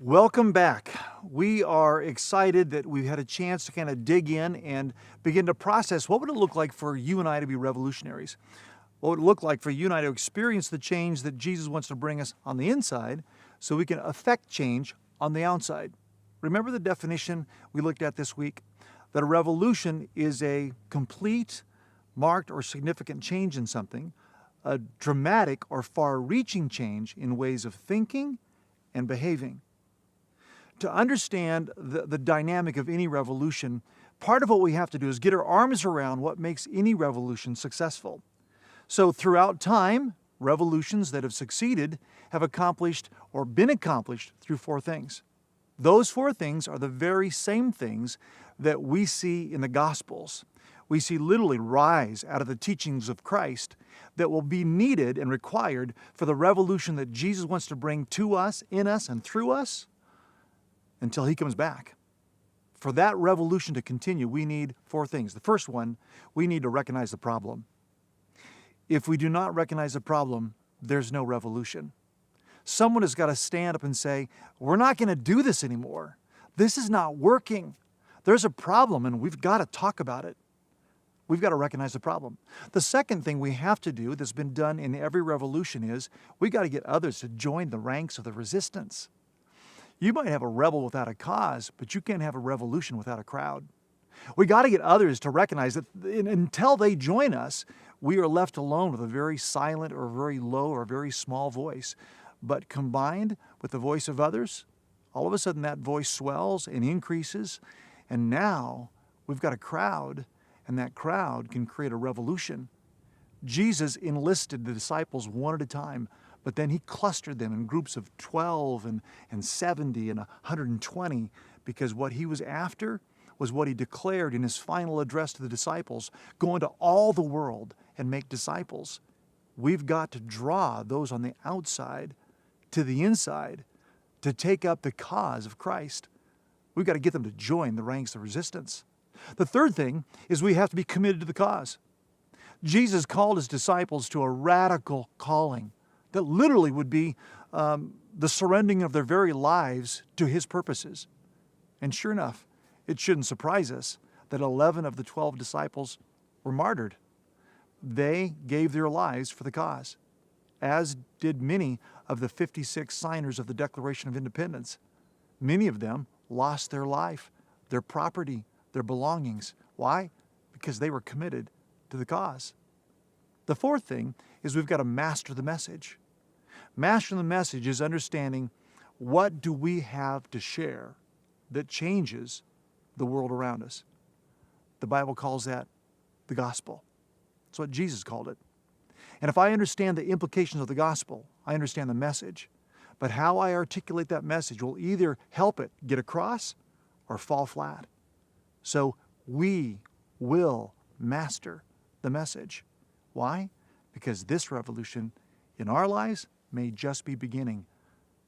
Welcome back. We are excited that we've had a chance to kind of dig in and begin to process what would it look like for you and I to be revolutionaries? What would it look like for you and I to experience the change that Jesus wants to bring us on the inside so we can affect change on the outside? Remember the definition we looked at this week? That a revolution is a complete, marked, or significant change in something, a dramatic or far-reaching change in ways of thinking and behaving. To understand the dynamic of any revolution, part of what we have to do is get our arms around what makes any revolution successful. So throughout time, revolutions that have succeeded have accomplished or been accomplished through four things. Those four things are the very same things that we see in the Gospels. We see literally rise out of the teachings of Christ that will be needed and required for the revolution that Jesus wants to bring to us, in us, and through us until He comes back. For that revolution to continue, we need four things. The first one, we need to recognize the problem. If we do not recognize the problem, there's no revolution. Someone has got to stand up and say, we're not going to do this anymore. This is not working. There's a problem and we've got to talk about it. We've got to recognize the problem. The second thing we have to do that's been done in every revolution is we've got to get others to join the ranks of the resistance. You might have a rebel without a cause, but you can't have a revolution without a crowd. We got to get others to recognize that until they join us, we are left alone with a very silent or very low or very small voice. But combined with the voice of others, all of a sudden that voice swells and increases, and now we've got a crowd, and that crowd can create a revolution. Jesus enlisted the disciples one at a time, but then He clustered them in groups of 12 and 70 and 120 because what He was after was what He declared in His final address to the disciples, go into all the world and make disciples. We've got to draw those on the outside to the inside to take up the cause of Christ. We've got to get them to join the ranks of resistance. The third thing is we have to be committed to the cause. Jesus called His disciples to a radical calling that literally would be the surrendering of their very lives to His purposes. And sure enough, it shouldn't surprise us that 11 of the 12 disciples were martyred. They gave their lives for the cause, as did many of the 56 signers of the Declaration of Independence. Many of them lost their life, their property, their belongings. Why? Because they were committed to the cause. The fourth thing is we've got to master the message. Mastering the message is understanding what do we have to share that changes the world around us. The Bible calls that the gospel. That's what Jesus called it. And if I understand the implications of the gospel, I understand the message. But how I articulate that message will either help it get across or fall flat. So we will master the message. Why? Because this revolution in our lives may just be beginning,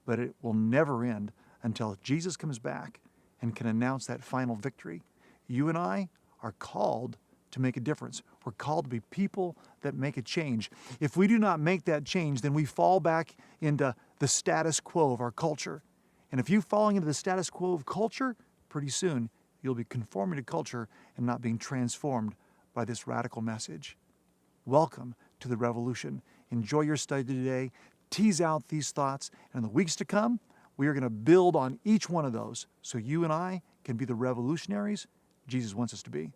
but it will never end until Jesus comes back and can announce that final victory. You and I are called to make a difference. We're called to be people that make a change. If we do not make that change, then we fall back into the status quo of our culture. And if you're falling into the status quo of culture, pretty soon you'll be conforming to culture and not being transformed by this radical message. Welcome to the revolution. Enjoy your study today. Tease out these thoughts. And in the weeks to come, we are going to build on each one of those so you and I can be the revolutionaries Jesus wants us to be.